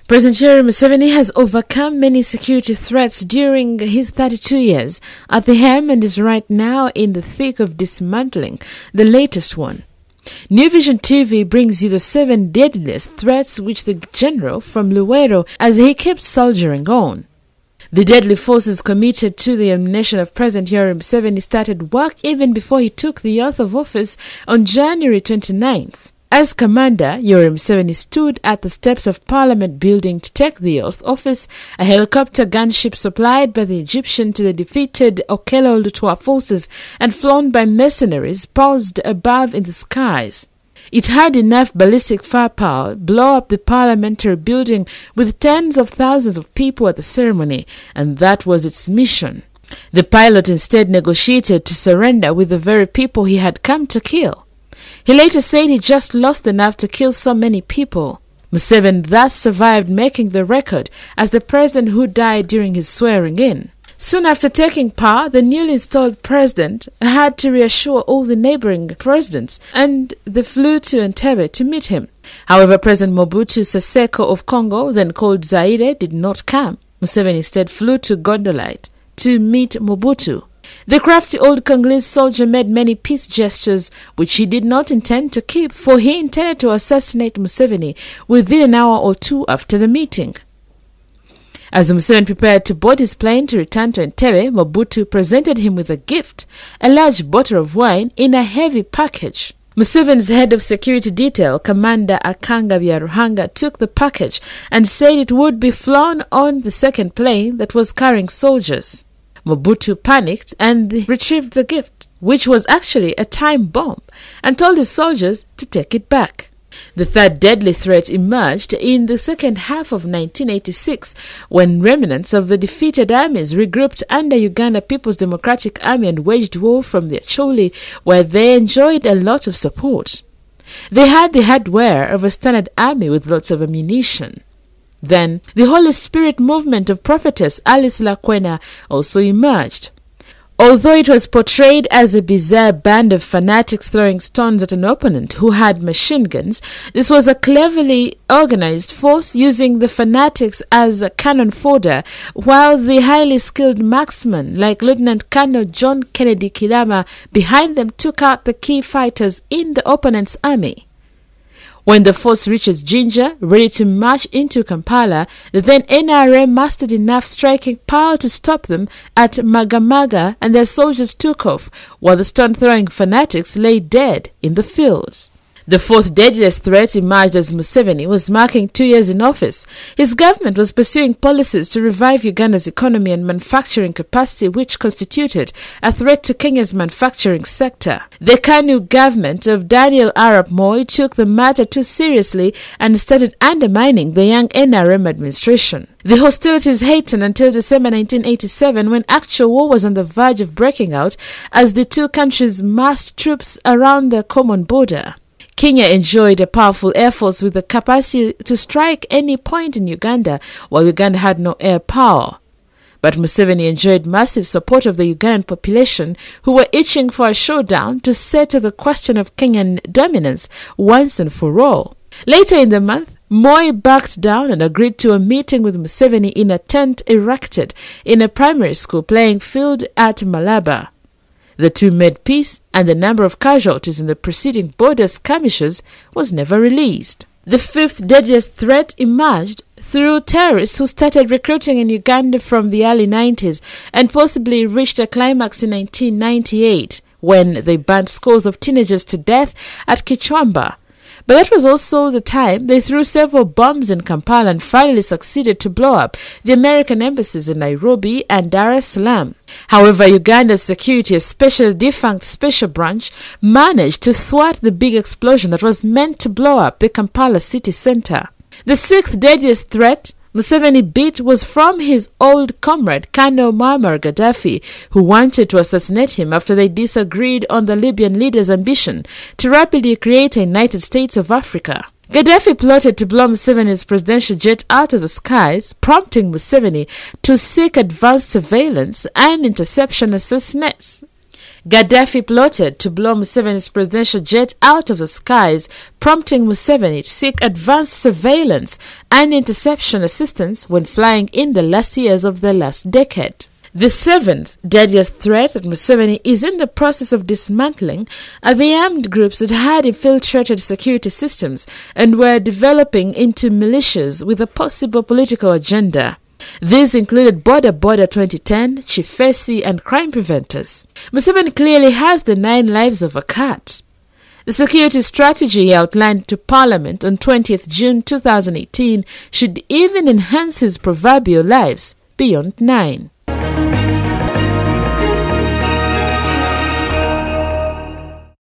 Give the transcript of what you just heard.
President Yoweri Museveni has overcome many security threats during his 32 years at the helm and is right now in the thick of dismantling the latest one. New Vision TV brings you the 7 deadliest threats which the general from Luwero as he keeps soldiering on. The deadly forces committed to the elimination of President Yoweri Museveni started work even before he took the oath of office on January 29th. As commander, Yoweri Museveni stood at the steps of Parliament building to take the oath office. A helicopter gunship supplied by the Egyptian to the defeated Okello Lutwa forces and flown by mercenaries paused above in the skies. It had enough ballistic firepower to blow up the parliamentary building with tens of thousands of people at the ceremony, and that was its mission. The pilot instead negotiated to surrender with the very people he had come to kill. He later said he just lost enough to kill so many people. Museveni thus survived making the record as the president who died during his swearing-in. Soon after taking power, the newly installed president had to reassure all the neighboring presidents, and they flew to Entebbe to meet him. However, President Mobutu Sese Seko of Congo, then called Zaire, did not come. Museveni instead flew to Gondolite to meet Mobutu. The crafty old Congolese soldier made many peace gestures which he did not intend to keep, for he intended to assassinate Museveni within an hour or two after the meeting. As Museveni prepared to board his plane to return to Entebbe, Mobutu presented him with a gift, a large bottle of wine in a heavy package. Museveni's head of security detail, Commander Akanga Byaruhanga, took the package and said it would be flown on the second plane that was carrying soldiers. Mobutu panicked and retrieved the gift, which was actually a time bomb, and told his soldiers to take it back. The third deadly threat emerged in the second half of 1986 when remnants of the defeated armies regrouped under Uganda People's Democratic Army and waged war from the Acholi, where they enjoyed a lot of support. They had the hardware of a standard army with lots of ammunition. Then, the Holy Spirit movement of prophetess Alice Lakwena also emerged. Although it was portrayed as a bizarre band of fanatics throwing stones at an opponent who had machine guns, this was a cleverly organized force using the fanatics as a cannon fodder, while the highly skilled marksmen like Lieutenant Colonel John Kennedy Kilama behind them took out the key fighters in the opponent's army. When the force reaches Jinja, ready to march into Kampala, the then NRM mustered enough striking power to stop them at Magamaga, and their soldiers took off, while the stone-throwing fanatics lay dead in the fields. The fourth deadliest threat emerged as Museveni was marking 2 years in office. His government was pursuing policies to revive Uganda's economy and manufacturing capacity, which constituted a threat to Kenya's manufacturing sector. The KANU government of Daniel Arap Moi took the matter too seriously and started undermining the young NRM administration. The hostilities heightened until December 1987, when actual war was on the verge of breaking out as the two countries massed troops around the common border. Kenya enjoyed a powerful air force with the capacity to strike any point in Uganda, while Uganda had no air power. But Museveni enjoyed massive support of the Ugandan population, who were itching for a showdown to settle the question of Kenyan dominance once and for all. Later in the month, Moi backed down and agreed to a meeting with Museveni in a tent erected in a primary school playing field at Malaba. The two made peace, and the number of casualties in the preceding border skirmishes was never released. The fifth deadliest threat emerged through terrorists who started recruiting in Uganda from the early 90s and possibly reached a climax in 1998 when they burned scores of teenagers to death at Kichwamba. But that was also the time they threw several bombs in Kampala and finally succeeded to blow up the American embassies in Nairobi and Dar es Salaam. However, Uganda's security, especially the defunct Special Branch, managed to thwart the big explosion that was meant to blow up the Kampala city center. The sixth deadliest threat Museveni beat was from his old comrade Colonel Muammar Gaddafi, who wanted to assassinate him after they disagreed on the Libyan leader's ambition to rapidly create a United States of Africa. Gaddafi plotted to blow Museveni's presidential jet out of the skies, prompting Museveni to seek advanced surveillance and interception assassinates. Gaddafi plotted to blow Museveni's presidential jet out of the skies, prompting Museveni to seek advanced surveillance and interception assistance when flying in the last years of the last decade. The seventh deadliest threat that Museveni is in the process of dismantling are the armed groups that had infiltrated security systems and were developing into militias with a possible political agenda. These included Border 2010, Chifesi, and crime preventers. Museveni clearly has the 9 lives of a cat. The security strategy outlined to Parliament on 20th June 2018 should even enhance his proverbial lives beyond 9.